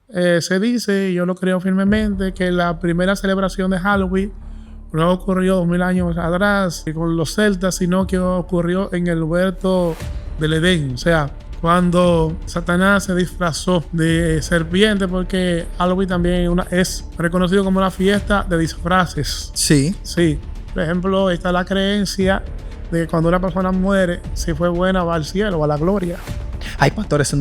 Se dice, y yo lo creo firmemente, que la primera celebración de Halloween no ocurrió 2000 años atrás con los celtas, sino que ocurrió en el huerto del Edén. O sea, cuando Satanás se disfrazó de serpiente, porque Halloween también es reconocido como una fiesta de disfraces. Sí. Sí. Por ejemplo, está la creencia de que cuando una persona muere, si fue buena, va al cielo, va a la gloria. Ay, pastor, es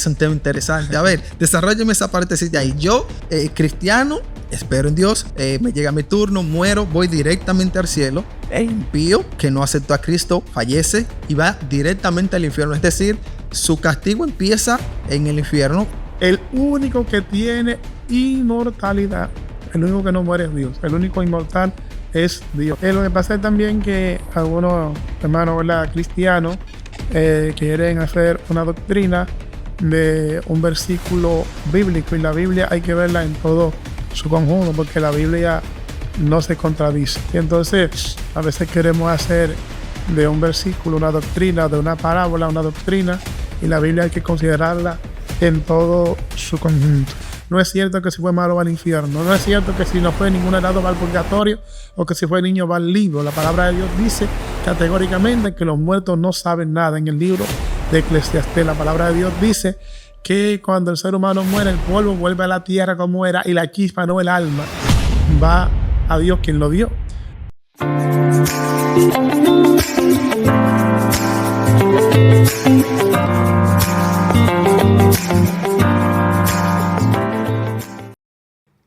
un tema interesante. A ver, desarrollame esa partecita ahí. Yo, cristiano, espero en Dios, me llega mi turno, muero, voy directamente al cielo. El impío que no aceptó a Cristo fallece y va directamente al infierno. Es decir, su castigo empieza en el infierno. El único que tiene inmortalidad, el único que no muere es Dios. El único inmortal es Dios. Lo que pasa es también que algunos hermanos, ¿verdad?, cristianos quieren hacer una doctrina de un versículo bíblico, y la Biblia hay que verla en todo su conjunto, porque la Biblia no se contradice. Y entonces a veces queremos hacer de un versículo una doctrina, de una parábola una doctrina, y la Biblia hay que considerarla en todo su conjunto. No es cierto que si fue malo va al infierno. No es cierto que si no fue ningún helado va al purgatorio, o que si fue niño va al libro. La palabra de Dios dice categóricamente que los muertos no saben nada. En el libro de Eclesiastés, la palabra de Dios dice que cuando el ser humano muere, el polvo vuelve a la tierra como era, y la chispa, no el alma, va a Dios quien lo dio.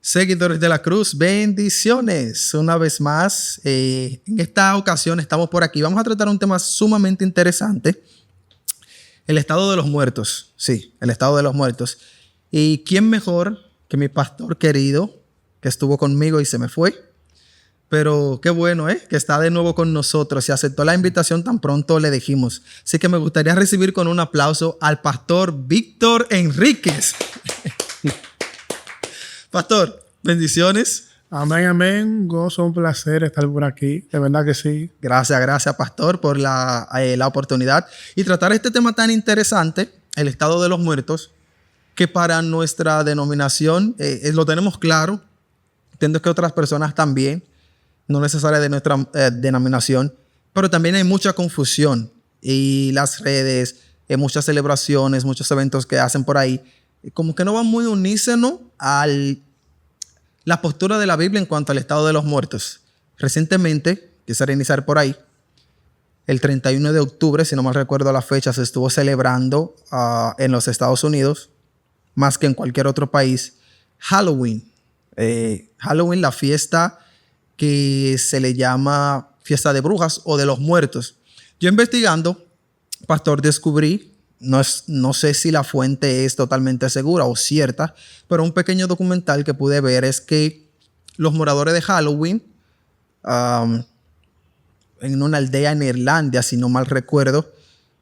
Seguidores de la Cruz, bendiciones. Una vez más, en esta ocasión estamos por aquí. Vamos a tratar un tema sumamente interesante. El estado de los muertos. Sí, el estado de los muertos. ¿Y quién mejor que mi pastor querido, que estuvo conmigo y se me fue? Pero qué bueno, que está de nuevo con nosotros y aceptó la invitación tan pronto le dijimos. Así que me gustaría recibir con un aplauso al pastor Víctor Enríquez. Pastor, bendiciones. Amén, amén. Gozo, un placer estar por aquí. De verdad que sí. Gracias, pastor, por la oportunidad y tratar este tema tan interesante, el estado de los muertos, que para nuestra denominación lo tenemos claro. Entiendo que otras personas también, no necesariamente de nuestra denominación, pero también hay mucha confusión, y las redes, muchas celebraciones, muchos eventos que hacen por ahí, como que no van muy unísono a la postura de la Biblia en cuanto al estado de los muertos. Recientemente, quisiera iniciar por ahí, el 31 de octubre, si no mal recuerdo la fecha, se estuvo celebrando en los Estados Unidos, más que en cualquier otro país, Halloween. Halloween, la fiesta que se le llama fiesta de brujas o de los muertos. Yo investigando, pastor, descubrí, no sé si la fuente es totalmente segura o cierta, pero un pequeño documental que pude ver es que los moradores de Halloween, en una aldea en Irlanda, si no mal recuerdo,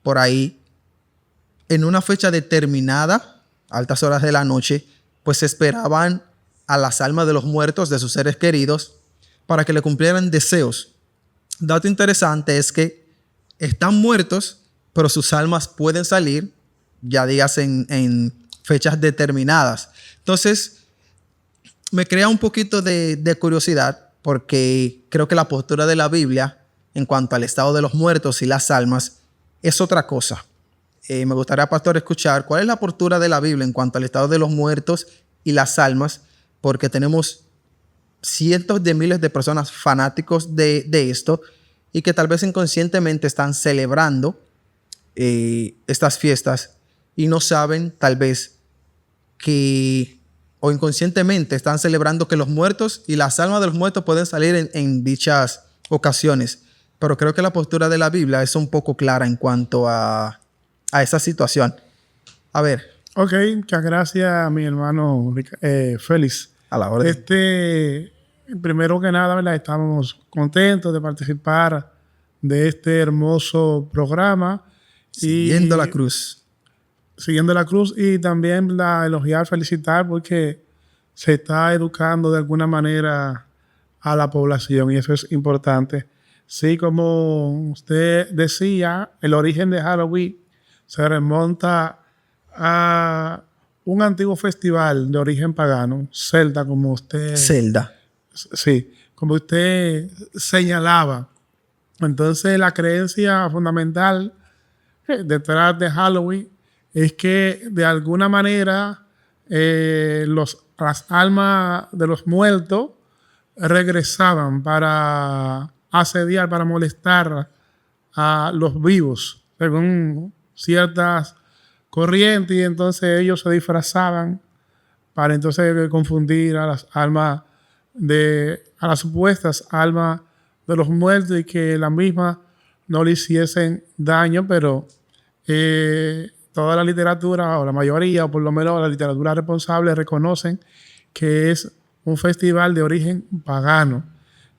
por ahí, en una fecha determinada, a altas horas de la noche, pues esperaban a las almas de los muertos, de sus seres queridos, para que le cumplieran deseos. Dato interesante es que están muertos, pero sus almas pueden salir, ya digas, en fechas determinadas. Entonces, me crea un poquito de curiosidad, porque creo que la postura de la Biblia en cuanto al estado de los muertos y las almas es otra cosa. Me gustaría, pastor, escuchar cuál es la postura de la Biblia en cuanto al estado de los muertos y las almas, porque tenemos cientos de miles de personas fanáticos de esto, y que tal vez inconscientemente están celebrando estas fiestas y no saben tal vez o inconscientemente están celebrando que los muertos y las almas de los muertos pueden salir en dichas ocasiones. Pero creo que la postura de la Biblia es un poco clara en cuanto a esa situación. A ver. Ok, muchas gracias, mi hermano Félix. A la orden. Primero que nada, ¿verdad?, estamos contentos de participar de este hermoso programa. Siguiendo la cruz. Siguiendo la cruz, y también elogiar, felicitar, porque se está educando de alguna manera a la población, y eso es importante. Sí, como usted decía, el origen de Halloween se remonta a un antiguo festival de origen pagano, celta, como usted... Zelda. Sí, como usted señalaba. Entonces, la creencia fundamental detrás de Halloween es que de alguna manera las almas de los muertos regresaban para asediar, para molestar a los vivos, según ciertas corrientes, y entonces ellos se disfrazaban para entonces confundir a las almas a las supuestas almas de los muertos y que la misma no le hiciesen daño, pero toda la literatura, o la mayoría, o por lo menos la literatura responsable, reconocen que es un festival de origen pagano.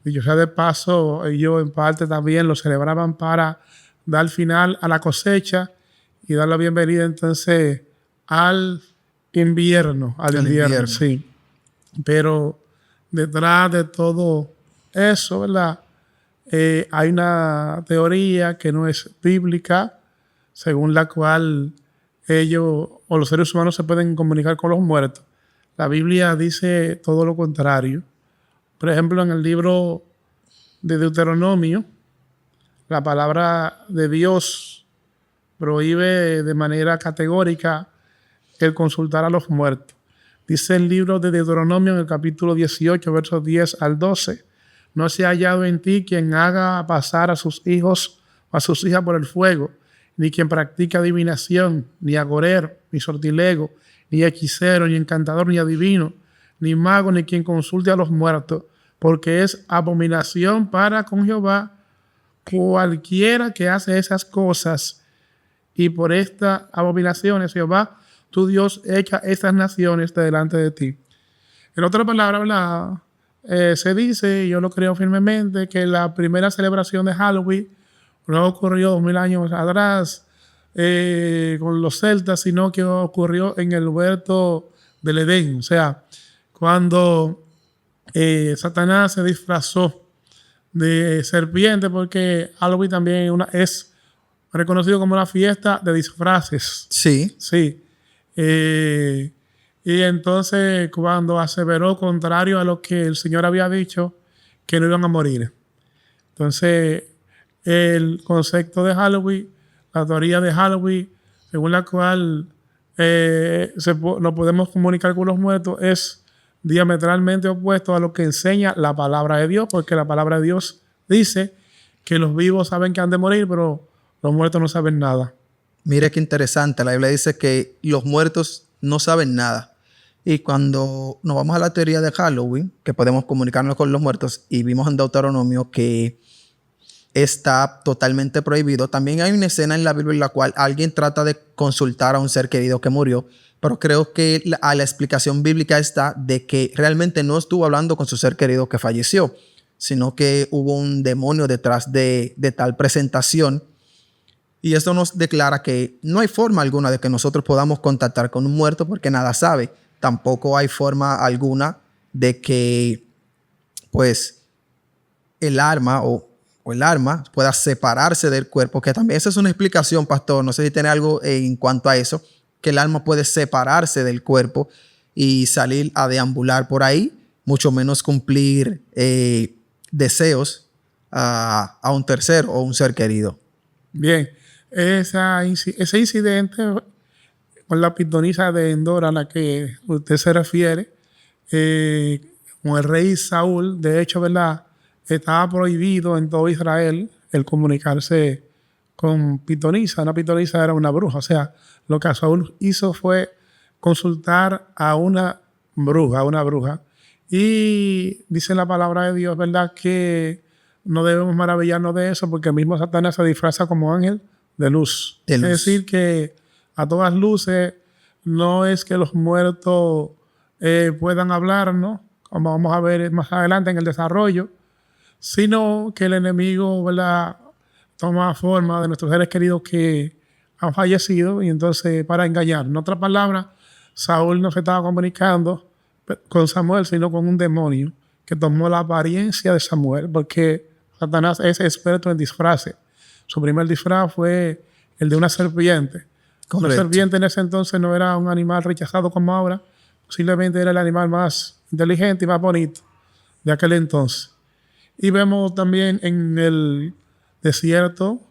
Dicho sea de paso, ellos en parte también lo celebraban para dar final a la cosecha y dar la bienvenida entonces al invierno, sí. Pero detrás de todo eso, ¿verdad? Hay una teoría que no es bíblica, según la cual ellos o los seres humanos se pueden comunicar con los muertos. La Biblia dice todo lo contrario. Por ejemplo, en el libro de Deuteronomio, la palabra de Dios prohíbe de manera categórica el consultar a los muertos. Dice el libro de Deuteronomio en el capítulo 18, versos 10 al 12. No se ha hallado en ti quien haga pasar a sus hijos o a sus hijas por el fuego, ni quien practique adivinación, ni agorero, ni sortilego, ni hechicero, ni encantador, ni adivino, ni mago, ni quien consulte a los muertos, porque es abominación para con Jehová cualquiera que hace esas cosas. Y por estas abominaciones Jehová, tu Dios, echa estas naciones de delante de ti. En otras palabras, ¿verdad? Se dice, y yo lo creo firmemente, que la primera celebración de Halloween no ocurrió 2000 años atrás con los celtas, sino que ocurrió en el huerto del Edén. O sea, cuando Satanás se disfrazó de serpiente, porque Halloween también es reconocido como una fiesta de disfraces. Sí. Sí. Y entonces cuando aseveró contrario a lo que el Señor había dicho, que no iban a morir. Entonces el concepto de Halloween, la teoría de Halloween, según la cual nos podemos comunicar con los muertos, es diametralmente opuesto a lo que enseña la palabra de Dios, porque la palabra de Dios dice que los vivos saben que han de morir, pero los muertos no saben nada. Mire qué interesante. La Biblia dice que los muertos no saben nada. Y cuando nos vamos a la teoría de Halloween, que podemos comunicarnos con los muertos, y vimos en Deuteronomio que está totalmente prohibido, también hay una escena en la Biblia en la cual alguien trata de consultar a un ser querido que murió, pero creo que la explicación bíblica está de que realmente no estuvo hablando con su ser querido que falleció, sino que hubo un demonio detrás de tal presentación. Y esto nos declara que no hay forma alguna de que nosotros podamos contactar con un muerto porque nada sabe. Tampoco hay forma alguna de que pues el alma o el alma pueda separarse del cuerpo, que también esa es una explicación, pastor. No sé si tiene algo en cuanto a eso, que el alma puede separarse del cuerpo y salir a deambular por ahí, mucho menos cumplir deseos a un tercero o un ser querido. Bien. Ese incidente con la pitonisa de Endor a la que usted se refiere, con el rey Saúl, de hecho, ¿verdad? Estaba prohibido en todo Israel el comunicarse con pitonisa. Una pitonisa era una bruja. O sea, lo que Saúl hizo fue consultar a una bruja. Y dice la palabra de Dios, ¿verdad? Que no debemos maravillarnos de eso porque el mismo Satanás se disfraza como ángel de luz. Es decir, que a todas luces no es que los muertos puedan hablar, ¿no? Como vamos a ver más adelante en el desarrollo, sino que el enemigo, ¿verdad?, toma forma de nuestros seres queridos que han fallecido y entonces para engañar. En otras palabras, Saúl no se estaba comunicando con Samuel, sino con un demonio que tomó la apariencia de Samuel, porque Satanás es experto en disfraces. Su primer disfraz fue el de una serpiente. La Correcto. serpiente en ese entonces no era un animal rechazado como ahora, posiblemente era el animal más inteligente y más bonito de aquel entonces. Y vemos también en el desierto,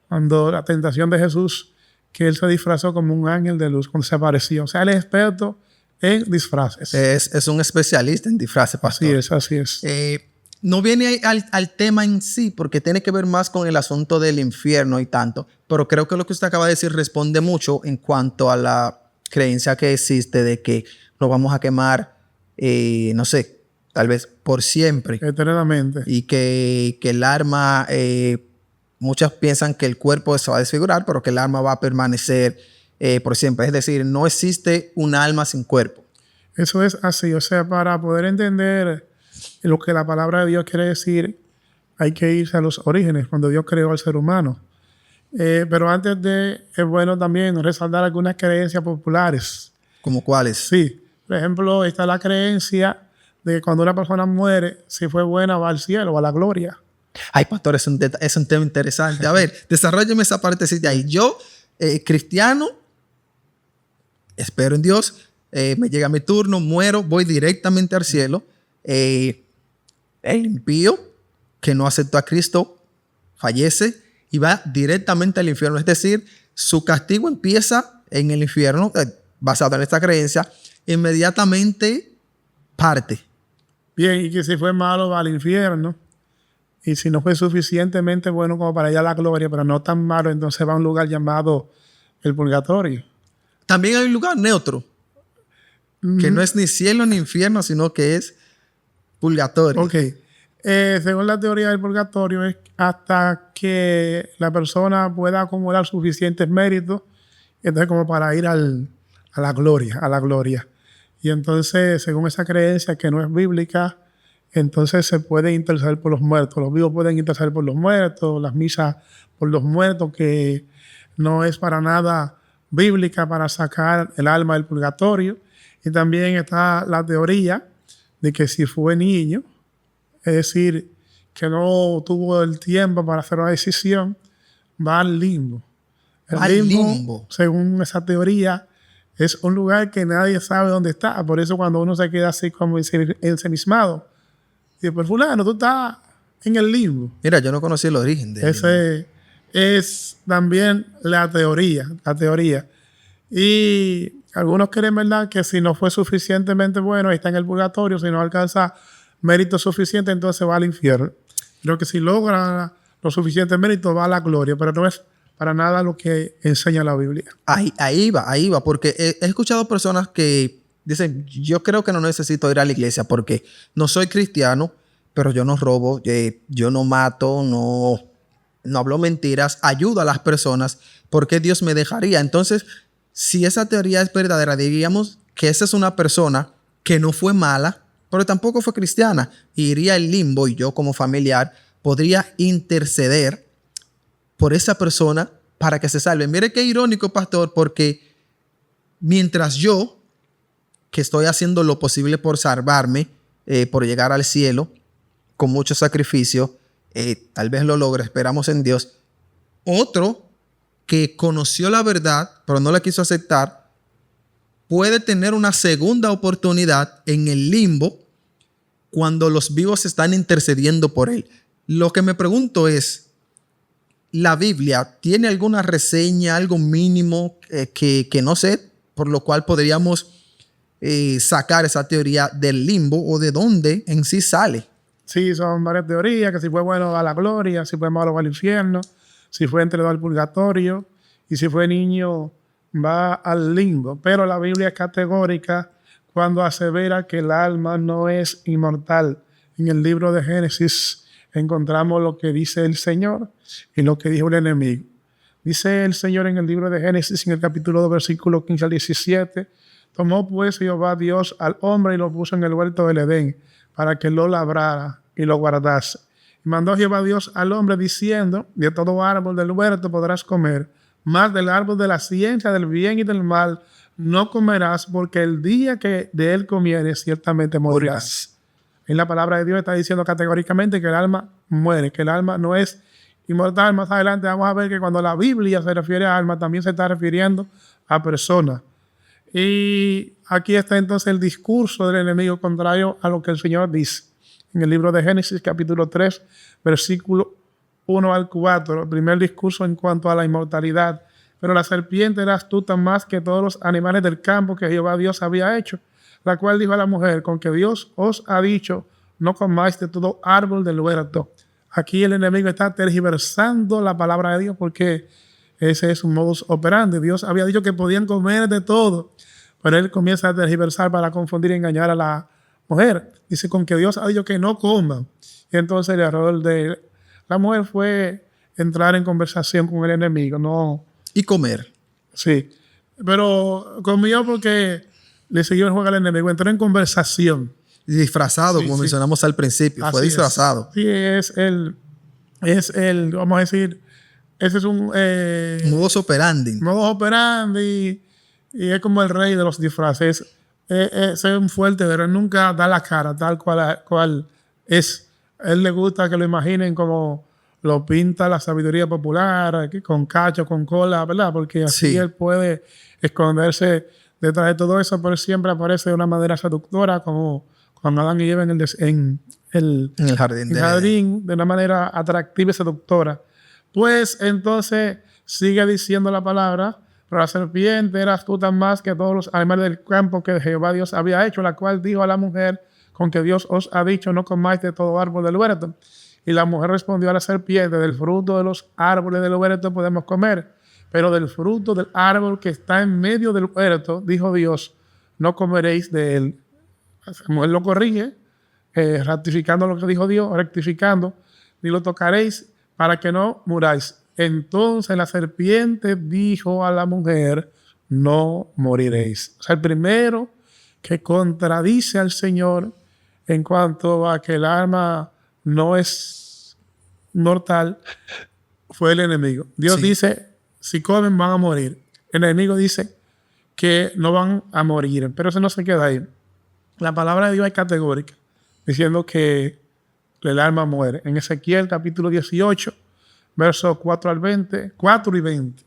cuando la tentación de Jesús, que él se disfrazó como un ángel de luz cuando se apareció. O sea, él es experto en disfraces. Es un especialista en disfraces, Así pastor. es, así es. No viene al tema en sí, porque tiene que ver más con el asunto del infierno y tanto, pero creo que lo que usted acaba de decir responde mucho en cuanto a la creencia que existe de que nos vamos a quemar, no sé, tal vez por siempre, Eternamente. y que el alma, muchas piensan que el cuerpo se va a desfigurar, pero que el alma va a permanecer por siempre. Es decir, no existe un alma sin cuerpo. Eso es así. O sea, para poder entender lo que la palabra de Dios quiere decir, hay que irse a los orígenes, cuando Dios creó al ser humano. Pero antes es bueno también resaltar algunas creencias populares. ¿Como cuáles? Sí, por ejemplo, está la creencia de que cuando una persona muere, si fue buena, va al cielo, va a la gloria. Ay, pastor, es un tema interesante. A ver, desarrolleme esa partecita ahí. Yo, cristiano, espero en Dios, me llega mi turno, muero, voy directamente al cielo. El impío que no aceptó a Cristo fallece y va directamente al infierno. Es decir, su castigo empieza en el infierno, basado en esta creencia, inmediatamente parte. Bien, y que si fue malo, va al infierno. Y si no fue suficientemente bueno como para ir a la gloria, pero no tan malo, entonces va a un lugar llamado el purgatorio. También hay un lugar neutro, que no es ni cielo ni infierno, sino que es purgatorio. Ok. Según la teoría del purgatorio, es hasta que la persona pueda acumular suficientes méritos, entonces como para ir a la gloria. Y entonces, según esa creencia que no es bíblica, entonces se puede interceder por los muertos. Los vivos pueden interceder por los muertos, las misas por los muertos, que no es para nada bíblica para sacar el alma del purgatorio. Y también está la teoría de que si fue niño, es decir, que no tuvo el tiempo para hacer una decisión, va al limbo. El limbo, según esa teoría, es un lugar que nadie sabe dónde está. Por eso cuando uno se queda así como ensimismado, dice, pues fulano, tú estás en el limbo. Mira, yo no conocí el origen de Ese es también la teoría. Y algunos creen, ¿verdad?, que si no fue suficientemente bueno, está en el purgatorio. Si no alcanza mérito suficiente, entonces va al infierno. Creo que si logra los suficientes méritos, va a la gloria. Pero no es para nada lo que enseña la Biblia. Ahí va, porque he escuchado personas que dicen, yo creo que no necesito ir a la iglesia porque no soy cristiano, pero yo no robo, yo no mato, no hablo mentiras, ayudo a las personas, ¿por qué Dios me dejaría? Entonces, si esa teoría es verdadera, diríamos que esa es una persona que no fue mala, pero tampoco fue cristiana, iría al limbo y yo como familiar podría interceder por esa persona para que se salve. Mire qué irónico, pastor, porque mientras yo, que estoy haciendo lo posible por salvarme, por llegar al cielo, con mucho sacrificio, tal vez lo logre, esperamos en Dios. Otro que conoció la verdad, pero no la quiso aceptar, puede tener una segunda oportunidad en el limbo cuando los vivos están intercediendo por él. Lo que me pregunto es, ¿la Biblia tiene alguna reseña, algo mínimo que no sé, por lo cual podríamos sacar esa teoría del limbo o de dónde en sí sale? Sí, son varias teorías, que si fue bueno va a la gloria, si fue malo va al infierno, si fue entregado al purgatorio y si fue niño va al limbo. Pero la Biblia es categórica cuando asevera que el alma no es inmortal. En el libro de Génesis encontramos lo que dice el Señor y lo que dijo el enemigo. Dice el Señor en el libro de Génesis, en el capítulo 2, versículo 15 al 17, tomó pues Jehová Dios al hombre y lo puso en el huerto del Edén para que lo labrara y lo guardase. Y mandó Jehová Dios al hombre diciendo, de todo árbol del huerto podrás comer, mas del árbol de la ciencia del bien y del mal no comerás, porque el día que de él comieres ciertamente morirás. En la palabra de Dios está diciendo categóricamente que el alma muere, que el alma no es inmortal. Más adelante vamos a ver que cuando la Biblia se refiere a alma, también se está refiriendo a personas. Y aquí está entonces el discurso del enemigo contrario a lo que el Señor dice. En el libro de Génesis, capítulo 3, versículo 1 al 4, el primer discurso en cuanto a la inmortalidad. Pero la serpiente era astuta más que todos los animales del campo que Jehová Dios había hecho, la cual dijo a la mujer: con que Dios os ha dicho, no comáis de todo árbol del huerto. Aquí el enemigo está tergiversando la palabra de Dios porque ese es un modus operandi. Dios había dicho que podían comer de todo, pero él comienza a tergiversar para confundir y engañar a la mujer. Dice: con que Dios ha dicho que no coman. Y entonces el error de la mujer fue entrar en conversación con el enemigo. No, Y comer. sí, pero comió porque le siguió el juego al enemigo. Entró en conversación. Disfrazado, Sí, como sí. mencionamos al principio. Fue Así disfrazado. es. Sí, es el, vamos a decir, ese es un Modus operandi. modus operandi y es como el rey de los disfraces. Es un fuerte, pero él nunca da la cara tal cual es. A él le gusta que lo imaginen como lo pinta la sabiduría popular, con cacho, con cola, ¿verdad? Porque así Sí. él puede esconderse detrás de todo eso, pero siempre aparece de una manera seductora, como cuando Adán y Eva en el En el jardín el de jardín, de una manera atractiva y seductora. Pues entonces sigue diciendo la palabra: pero la serpiente era astuta más que todos los animales del campo que Jehová Dios había hecho, la cual dijo a la mujer: con que Dios os ha dicho, no comáis de todo árbol del huerto. Y la mujer respondió a la serpiente: del fruto de los árboles del huerto podemos comer, pero del fruto del árbol que está en medio del huerto, dijo Dios, no comeréis de él. Samuel lo corrige, ratificando lo que dijo Dios, rectificando: ni lo tocaréis para que no muráis. Entonces la serpiente dijo a la mujer: no moriréis. O sea, el primero que contradice al Señor en cuanto a que el alma no es mortal fue el enemigo. Dios Sí. dice: si comen van a morir. El enemigo dice que no van a morir, pero eso no se queda ahí. La palabra de Dios es categórica, diciendo que el alma muere. En Ezequiel capítulo 18, versos 4 al 20, 4 y 20,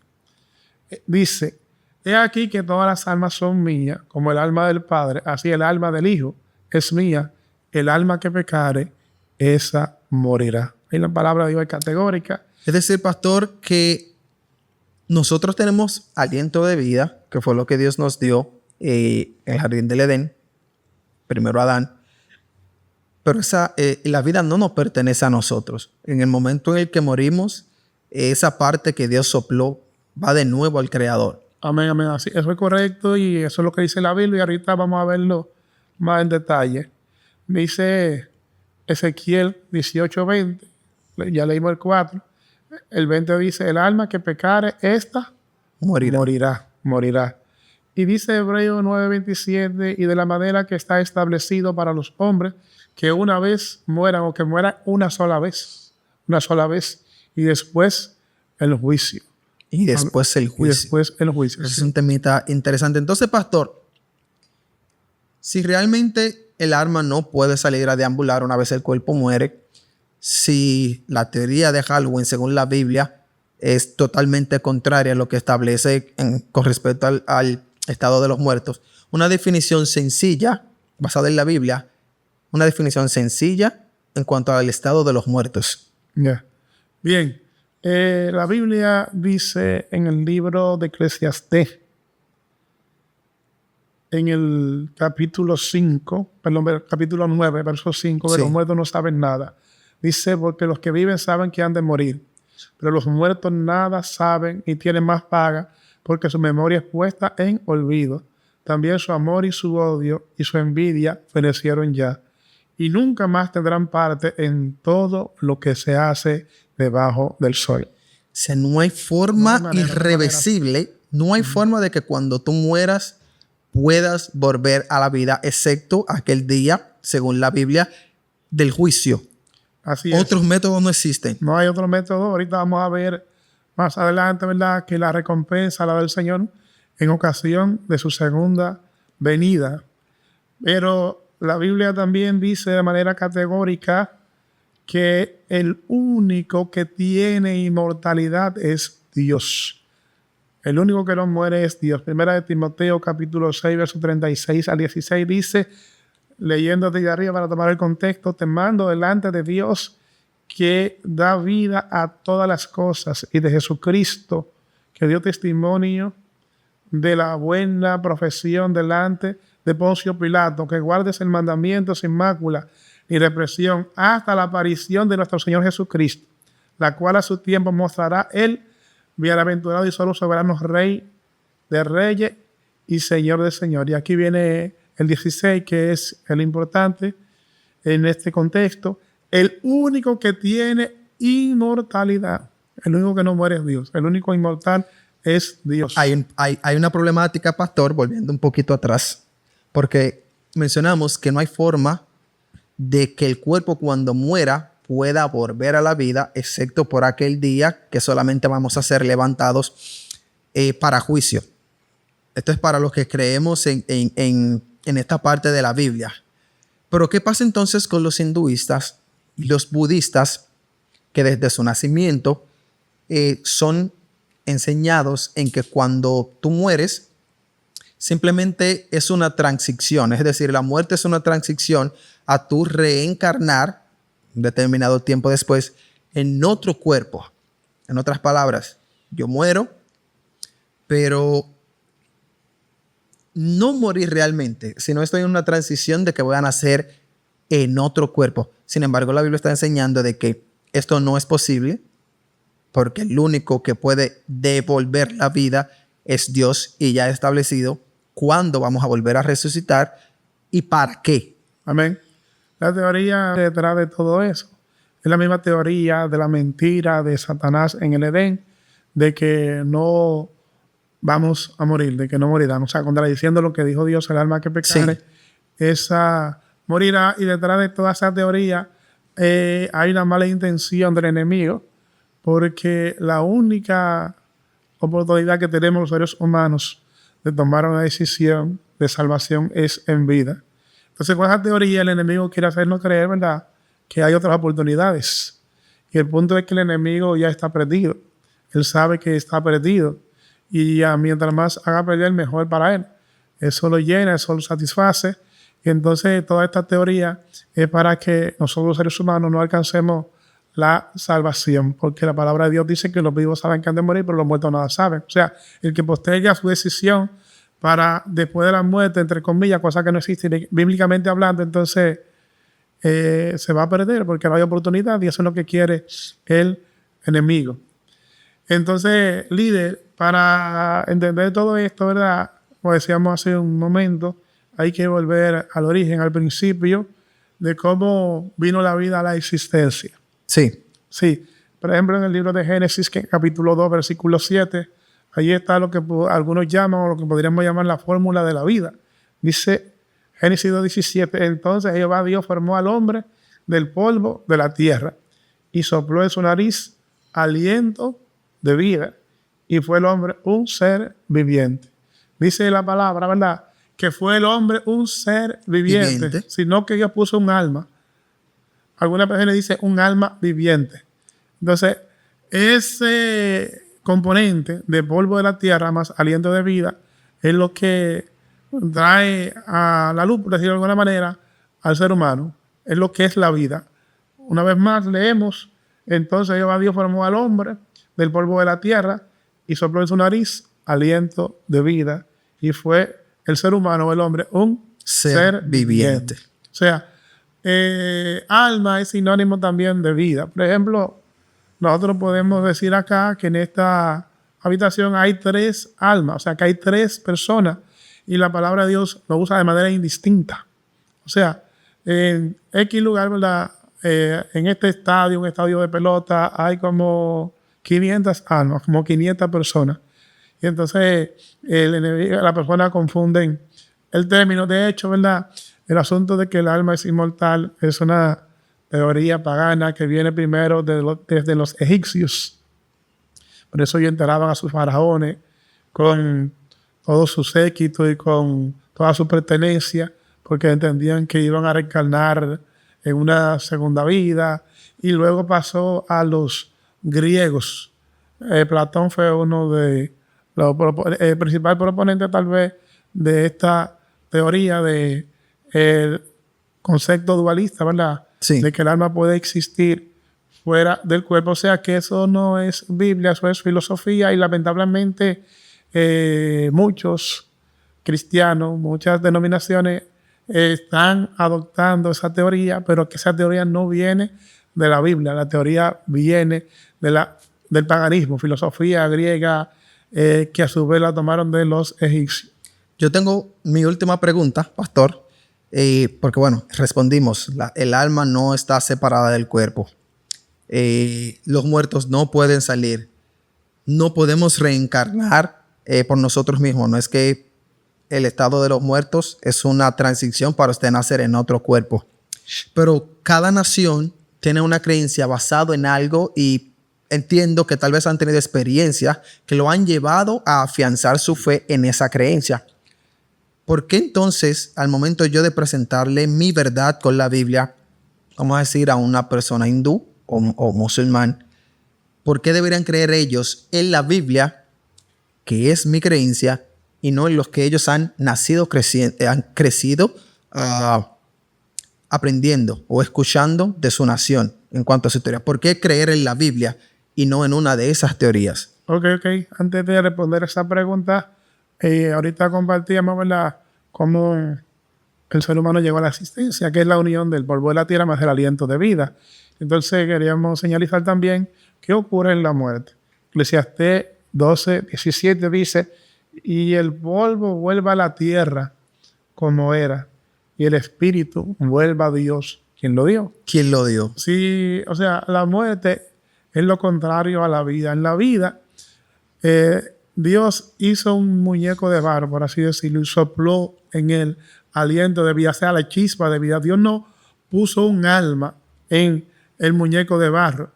dice: he aquí que todas las almas son mías, como el alma del Padre, así el alma del Hijo es mía. El alma que pecare, esa morirá. Y la palabra de Dios es categórica. Es decir, pastor, que nosotros tenemos aliento de vida, que fue lo que Dios nos dio en el jardín del Edén, primero Adán, pero la vida no nos pertenece a nosotros. En el momento en el que morimos, esa parte que Dios sopló va de nuevo al Creador. Amén, amén. Así, eso es correcto y eso es lo que dice la Biblia y ahorita vamos a verlo más en detalle. Dice Ezequiel 18:20, ya leímos el 4. El 20 dice: el alma que pecare, esta morirá. Y dice Hebreos 9:27: y de la manera que está establecido para los hombres, que una vez mueran, o que mueran una sola vez, y después el juicio. Y después el juicio. Y después el juicio. Ese es un temita interesante. Entonces, pastor, si realmente el alma no puede salir a deambular una vez el cuerpo muere, si la teoría de Halloween, según la Biblia, es totalmente contraria a lo que establece con respecto al estado de los muertos, una definición sencilla, basada en la Biblia, una definición sencilla en cuanto al estado de los muertos. Yeah. Bien. La Biblia dice en el libro de Eclesiastés, en el capítulo 9, verso 5, que Sí. los muertos no saben nada. Dice: porque los que viven saben que han de morir, pero los muertos nada saben y tienen más paga, porque su memoria es puesta en olvido. También su amor y su odio y su envidia fenecieron ya, y nunca más tendrán parte en todo lo que se hace debajo del sol. O sea, no hay forma No hay manera, irreversible, no hay forma de que cuando tú mueras puedas volver a la vida, excepto aquel día, según la Biblia, del juicio. Así es. Otros métodos no existen. No hay otro método. Ahorita vamos a ver más adelante, ¿verdad?, que la recompensa la del Señor en ocasión de su segunda venida. Pero la Biblia también dice de manera categórica que el único que tiene inmortalidad es Dios. El único que no muere es Dios. Primera de Timoteo, capítulo 6, verso 36 al 16, dice, leyendo desde arriba para tomar el contexto, te mando delante de Dios que da vida a todas las cosas y de Jesucristo, que dio testimonio de la buena profesión delante de Poncio Pilato, que guardes el mandamiento sin mácula ni represión hasta la aparición de nuestro Señor Jesucristo, la cual a su tiempo mostrará el bienaventurado y solo soberano Rey de reyes y Señor de señores. Y aquí viene el 16, que es el importante en este contexto. El único que tiene inmortalidad, el único que no muere es Dios, el único inmortal es Dios. Hay una problemática, pastor, volviendo un poquito atrás, porque mencionamos que no hay forma de que el cuerpo cuando muera pueda volver a la vida, excepto por aquel día que solamente vamos a ser levantados para juicio. Esto es para los que creemos en esta parte de la Biblia. Pero ¿qué pasa entonces con los hinduistas y los budistas que desde su nacimiento son enseñados en que cuando tú mueres simplemente es una transición? Es decir, la muerte es una transición a tu reencarnar un determinado tiempo después en otro cuerpo. En otras palabras, yo muero, pero no morir realmente, sino estoy en una transición de que voy a nacer en otro cuerpo. Sin embargo, la Biblia está enseñando de que esto no es posible, porque el único que puede devolver la vida es Dios, y ya ha establecido cuándo vamos a volver a resucitar y para qué. Amén. La teoría detrás de todo eso es la misma teoría de la mentira de Satanás en el Edén, de que no vamos a morir, de que no morirán. O sea, contradiciendo lo que dijo Dios, el alma que pecare, esa morirá. Y detrás de toda esa teoría hay una mala intención del enemigo, porque la única oportunidad que tenemos los seres humanos de tomar una decisión de salvación es en vida. Entonces, con esa teoría, el enemigo quiere hacernos creer, ¿verdad?, que hay otras oportunidades. Y el punto es que el enemigo ya está perdido. Él sabe que está perdido. Y ya mientras más haga perder, mejor para él. Eso lo llena, eso lo satisface. Y entonces, toda esta teoría es para que nosotros, los seres humanos, no alcancemos la salvación. Porque la palabra de Dios dice que los vivos saben que han de morir, pero los muertos nada saben. O sea, el que posterga su decisión para después de la muerte, entre comillas, cosa que no existe bíblicamente hablando, entonces se va a perder porque no hay oportunidad, y eso es lo que quiere el enemigo. Entonces, líder, para entender todo esto, ¿verdad?, como decíamos hace un momento, hay que volver al origen, al principio de cómo vino la vida a la existencia. Sí. Sí. Por ejemplo, en el libro de Génesis, capítulo 2, versículo 7, ahí está lo que algunos llaman, o lo que podríamos llamar la fórmula de la vida. Dice Génesis 2:17, entonces Jehová Dios formó al hombre del polvo de la tierra y sopló en su nariz aliento de vida, y fue el hombre un ser viviente. Dice la palabra, ¿verdad?, que fue el hombre un ser viviente. Sino que Dios puso un alma. Algunas personas dicen un alma viviente. Entonces, ese componente de polvo de la tierra más aliento de vida es lo que trae a la luz, por decirlo de alguna manera, al ser humano. Es lo que es la vida. Una vez más leemos, entonces Jehová Dios formó al hombre del polvo de la tierra y sopló en su nariz aliento de vida, y fue el ser humano, el hombre, un ser viviente. O sea, alma es sinónimo también de vida. Por ejemplo, nosotros podemos decir acá que en esta habitación hay 3 almas, o sea, que hay 3 personas, y la palabra de Dios lo usa de manera indistinta. O sea, en X lugar, ¿verdad?, en este estadio, un estadio de pelota, hay como 500 almas, como 500 personas. Y entonces la persona confunden el término. De hecho, ¿verdad?, el asunto de que el alma es inmortal es una teoría pagana que viene primero desde los egipcios. Por eso ellos enterraban a sus faraones con todo su séquito y con toda su pertenencia, porque entendían que iban a reencarnar en una segunda vida. Y luego pasó a los griegos. Platón fue uno de El principal proponente tal vez de esta teoría de el concepto dualista, ¿verdad? Sí. De que el alma puede existir fuera del cuerpo. O sea que eso no es Biblia, eso es filosofía y lamentablemente muchos cristianos, muchas denominaciones están adoptando esa teoría, pero que esa teoría no viene de la Biblia. La teoría viene del paganismo, filosofía griega, que a su vez la tomaron de los egipcios. Yo tengo mi última pregunta, pastor, porque bueno, respondimos, el alma no está separada del cuerpo. Los muertos no pueden salir. No podemos reencarnar por nosotros mismos. No es que el estado de los muertos es una transición para usted nacer en otro cuerpo. Pero cada nación tiene una creencia basada en algo y entiendo que tal vez han tenido experiencias que lo han llevado a afianzar su fe en esa creencia. ¿Por qué entonces, al momento yo de presentarle mi verdad con la Biblia, vamos a decir a una persona hindú o musulmán, por qué deberían creer ellos en la Biblia, que es mi creencia, y no en los que ellos han crecido aprendiendo o escuchando de su nación en cuanto a su teoría? ¿Por qué creer en la Biblia y no en una de esas teorías? Ok. Antes de responder esa pregunta, ahorita compartíamos, ¿verdad?, cómo el ser humano llegó a la existencia, que es la unión del polvo de la tierra más el aliento de vida. Entonces queríamos señalizar también qué ocurre en la muerte. Eclesiastés 12:17 dice: y el polvo vuelva a la tierra como era, y el espíritu vuelva a Dios, quien lo dio. ¿Quién lo dio? Sí, o sea, la muerte es lo contrario a la vida. En la vida, Dios hizo un muñeco de barro, por así decirlo, y sopló en él aliento de vida, o sea, la chispa de vida. Dios no puso un alma en el muñeco de barro.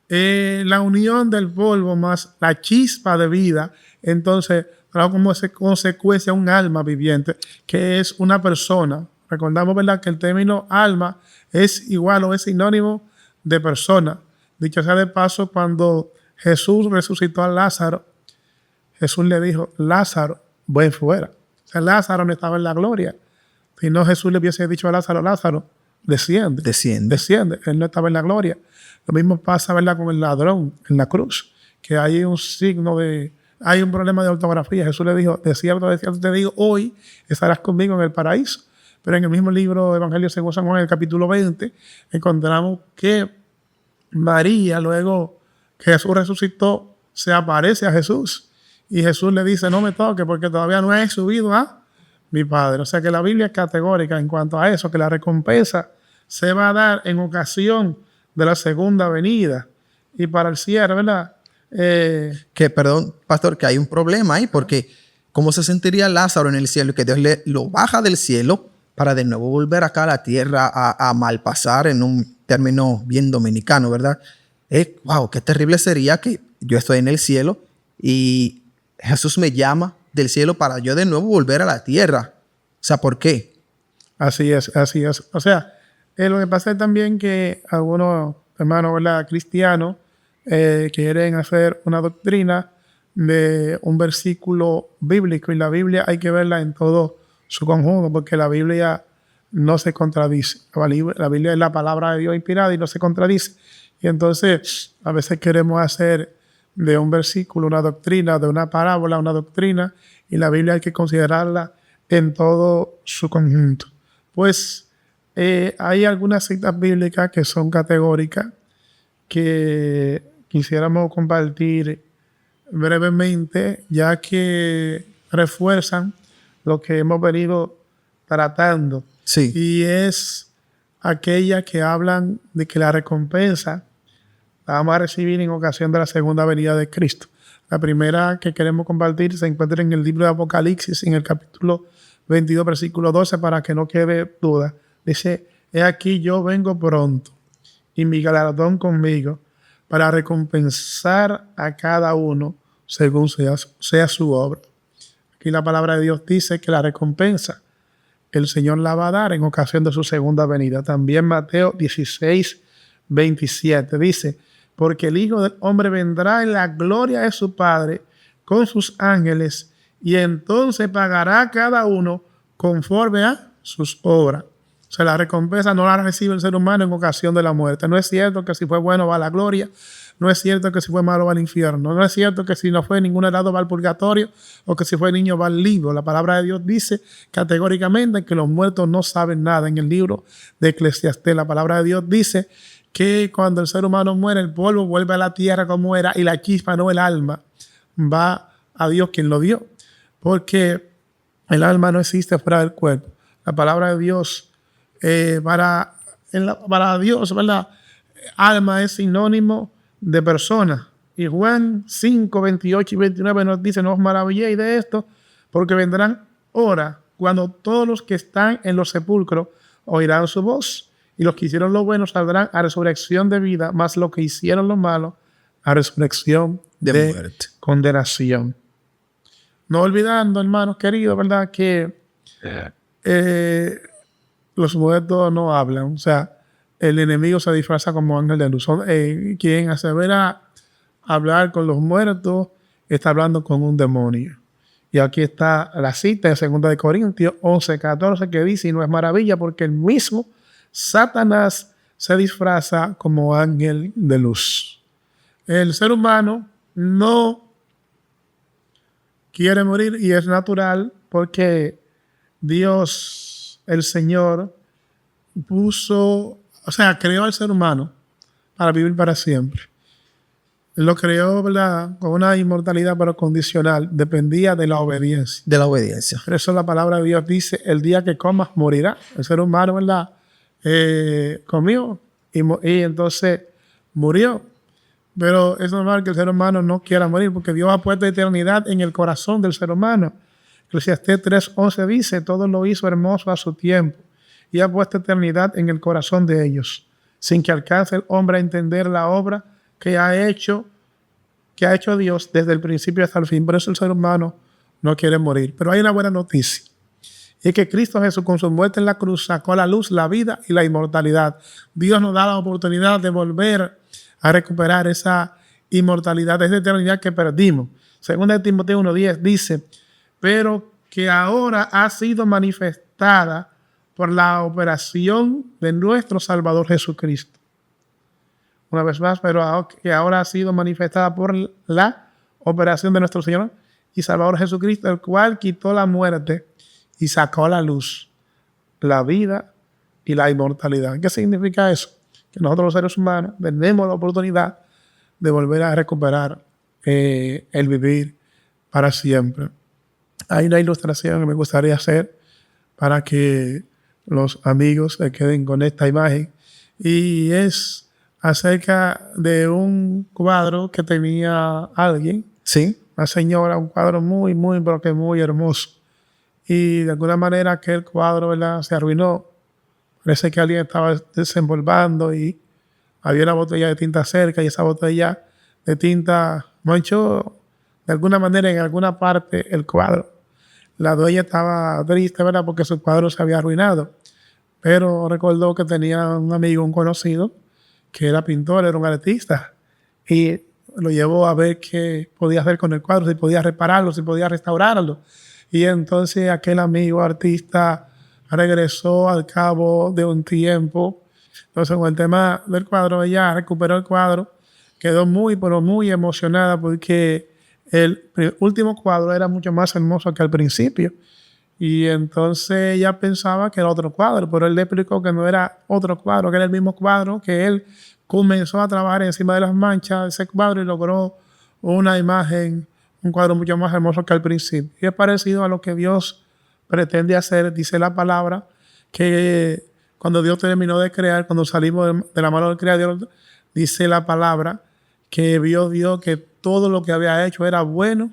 La unión del polvo más la chispa de vida, entonces trajo como consecuencia un alma viviente, que es una persona. Recordamos, ¿verdad?, que el término alma es igual o es sinónimo de persona. Dicho sea de paso, cuando Jesús resucitó a Lázaro, Jesús le dijo: Lázaro, ven fuera. O sea, Lázaro no estaba en la gloria. Si no, Jesús le hubiese dicho a Lázaro: Lázaro, desciende. Él no estaba en la gloria. Lo mismo pasa, ¿verdad?, con el ladrón en la cruz, que hay un hay un problema de ortografía. Jesús le dijo: de cierto te digo, hoy estarás conmigo en el paraíso. Pero en el mismo libro Evangelio según San Juan, en el capítulo 20, encontramos que María, luego que Jesús resucitó, se aparece a Jesús. Y Jesús le dice: no me toques porque todavía no he subido a mi Padre. O sea que la Biblia es categórica en cuanto a eso, que la recompensa se va a dar en ocasión de la segunda venida. Y para el cierre, ¿verdad? Perdón, pastor, que hay un problema ahí, porque ¿cómo se sentiría Lázaro en el cielo y que Dios lo baja del cielo para de nuevo volver acá a la tierra a malpasar, en un término bien dominicano, ¿verdad? Wow, qué terrible sería que yo estoy en el cielo y Jesús me llama del cielo para yo de nuevo volver a la tierra. O sea, ¿por qué? Así es. O sea, lo que pasa es también que algunos hermanos, ¿verdad?, cristianos quieren hacer una doctrina de un versículo bíblico, y la Biblia hay que verla en todo su conjunto, porque la Biblia no se contradice. La Biblia es la palabra de Dios inspirada y no se contradice. Y entonces a veces queremos hacer de un versículo una doctrina, de una parábola una doctrina, y la Biblia hay que considerarla en todo su conjunto. Pues hay algunas citas bíblicas que son categóricas que quisiéramos compartir brevemente, ya que refuerzan lo que hemos venido tratando. Sí. Y es aquellas que hablan de que la recompensa la vamos a recibir en ocasión de la segunda venida de Cristo. La primera que queremos compartir se encuentra en el libro de Apocalipsis, en el capítulo 22, versículo 12, para que no quede duda. Dice: he aquí yo vengo pronto, y mi galardón conmigo, para recompensar a cada uno según sea su obra. Aquí la palabra de Dios dice que la recompensa el Señor la va a dar en ocasión de su segunda venida. También Mateo 16:27 dice: porque el Hijo del Hombre vendrá en la gloria de su Padre con sus ángeles, y entonces pagará cada uno conforme a sus obras. O sea, la recompensa no la recibe el ser humano en ocasión de la muerte. No es cierto que si fue bueno va a la gloria. No es cierto que si fue malo va al infierno. No es cierto que si no fue ningún helado va al purgatorio o que si fue niño va al libro. La palabra de Dios dice categóricamente que los muertos no saben nada. En el libro de Eclesiastés, la palabra de Dios dice que cuando el ser humano muere, el polvo vuelve a la tierra como era y la chispa, no el alma, va a Dios quien lo dio. Porque el alma no existe fuera del cuerpo. La palabra de Dios para Dios, ¿verdad? Alma es sinónimo de persona. Y Juan 5, 28 y 29 nos dice: no os maravilléis de esto, porque vendrán horas cuando todos los que están en los sepulcros oirán su voz, y los que hicieron lo bueno saldrán a resurrección de vida, mas los que hicieron lo malo a resurrección de muerte, condenación. No olvidando, hermanos queridos, ¿verdad?, que los muertos no hablan. O sea, el enemigo se disfraza como ángel de luz. Quien asevera hablar con los muertos está hablando con un demonio. Y aquí está la cita de 2 Corintios 11, 14 que dice: y no es maravilla porque el mismo Satanás se disfraza como ángel de luz. El ser humano no quiere morir y es natural porque Dios, el Señor, creó al ser humano para vivir para siempre. Él lo creó, ¿verdad?, con una inmortalidad pero condicional. Dependía de la obediencia. De la obediencia. Por eso la palabra de Dios dice: el día que comas morirá. El ser humano, ¿verdad?, comió y entonces murió. Pero es normal que el ser humano no quiera morir porque Dios ha puesto eternidad en el corazón del ser humano. Eclesiastés 3:11 dice: todo lo hizo hermoso a su tiempo y ha puesto eternidad en el corazón de ellos, sin que alcance el hombre a entender la obra que ha hecho Dios desde el principio hasta el fin. Por eso el ser humano no quiere morir. Pero hay una buena noticia, y es que Cristo Jesús, con su muerte en la cruz, sacó a la luz la vida y la inmortalidad. Dios nos da la oportunidad de volver a recuperar esa inmortalidad, esa eternidad que perdimos. Segunda de Timoteo 1:10 dice: pero que ahora ha sido manifestada por la operación de nuestro Salvador Jesucristo. Una vez más, pero que ahora ha sido manifestada por la operación de nuestro Señor y Salvador Jesucristo, el cual quitó la muerte y sacó a la luz la vida y la inmortalidad. ¿Qué significa eso? Que nosotros los seres humanos tenemos la oportunidad de volver a recuperar el vivir para siempre. Hay una ilustración que me gustaría hacer para que los amigos se queden con esta imagen, y es acerca de un cuadro que tenía alguien, sí, una señora, un cuadro muy, muy, pero que muy hermoso. Y de alguna manera aquel cuadro, ¿verdad?, se arruinó. Parece que alguien estaba desenvolvando y había una botella de tinta cerca, y esa botella de tinta manchó de alguna manera en alguna parte el cuadro. La dueña estaba triste, ¿verdad?, porque su cuadro se había arruinado. Pero recordó que tenía un amigo, un conocido, que era pintor, era un artista, y lo llevó a ver qué podía hacer con el cuadro, si podía repararlo, si podía restaurarlo. Y entonces aquel amigo artista regresó al cabo de un tiempo. Entonces, con el tema del cuadro, ella recuperó el cuadro, quedó muy, pero muy emocionada porque el último cuadro era mucho más hermoso que al principio. Y entonces ella pensaba que era otro cuadro, pero él le explicó que no era otro cuadro, que era el mismo cuadro, que él comenzó a trabajar encima de las manchas de ese cuadro y logró una imagen, un cuadro mucho más hermoso que al principio. Y es parecido a lo que Dios pretende hacer. Dice la palabra que cuando Dios terminó de crear, cuando salimos de la mano del Creador, dice la palabra que vio Dios que todo lo que había hecho era bueno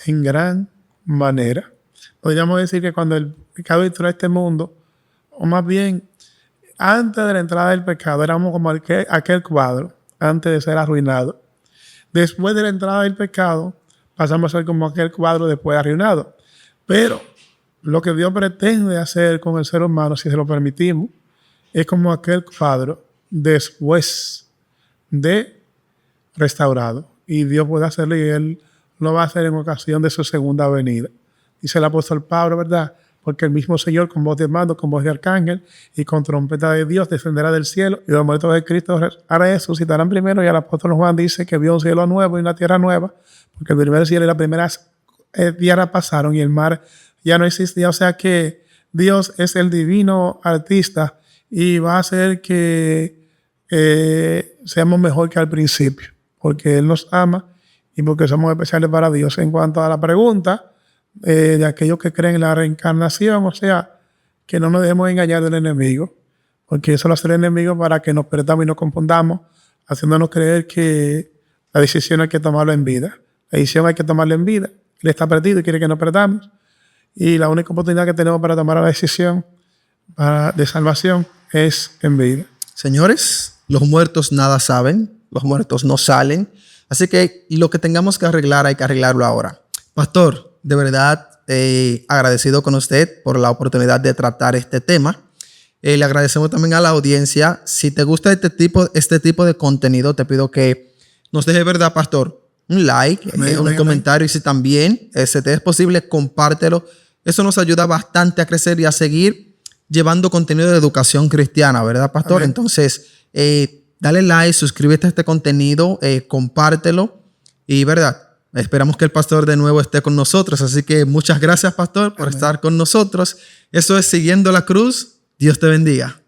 en gran manera. Podríamos decir que cuando el pecado entró a este mundo, o más bien antes de la entrada del pecado, éramos como aquel cuadro, antes de ser arruinado. Después de la entrada del pecado, pasamos a ser como aquel cuadro después arruinado. Pero lo que Dios pretende hacer con el ser humano, si se lo permitimos, es como aquel cuadro después de restaurado. Y Dios puede hacerlo, y Él lo va a hacer en ocasión de su segunda venida. Dice el apóstol Pablo, ¿verdad? Porque el mismo Señor con voz de mando, con voz de arcángel y con trompeta de Dios descenderá del cielo y los muertos de Cristo resucitarán primero. Y el apóstol Juan dice que vio un cielo nuevo y una tierra nueva, porque el primer cielo y la primera tierra pasaron y el mar ya no existía. O sea que Dios es el divino artista y va a hacer que seamos mejor que al principio, porque Él nos ama y porque somos especiales para Dios. En cuanto a la pregunta de aquellos que creen en la reencarnación, o sea, que no nos dejemos engañar del enemigo, porque eso lo hace el enemigo para que nos perdamos y nos confundamos, haciéndonos creer que la decisión hay que tomarla en vida. La decisión hay que tomarla en vida. Él está perdido y quiere que nos perdamos. Y la única oportunidad que tenemos para tomar la decisión de salvación es en vida. Señores, los muertos nada saben, los muertos no salen. Así que lo que tengamos que arreglar hay que arreglarlo ahora. Pastor, de verdad agradecido con usted por la oportunidad de tratar este tema. Le agradecemos también a la audiencia. Si te gusta este tipo de contenido, te pido que nos deje, ¿verdad, pastor? Un like, un comentario, y si también se te es posible, compártelo. Eso nos ayuda bastante a crecer y a seguir llevando contenido de educación cristiana, ¿verdad, pastor? Amén. Entonces, dale like, suscríbete a este contenido, compártelo y, ¿verdad? Esperamos que el pastor de nuevo esté con nosotros. Así que muchas gracias, pastor, por estar con nosotros. Eso es Siguiendo la Cruz. Dios te bendiga.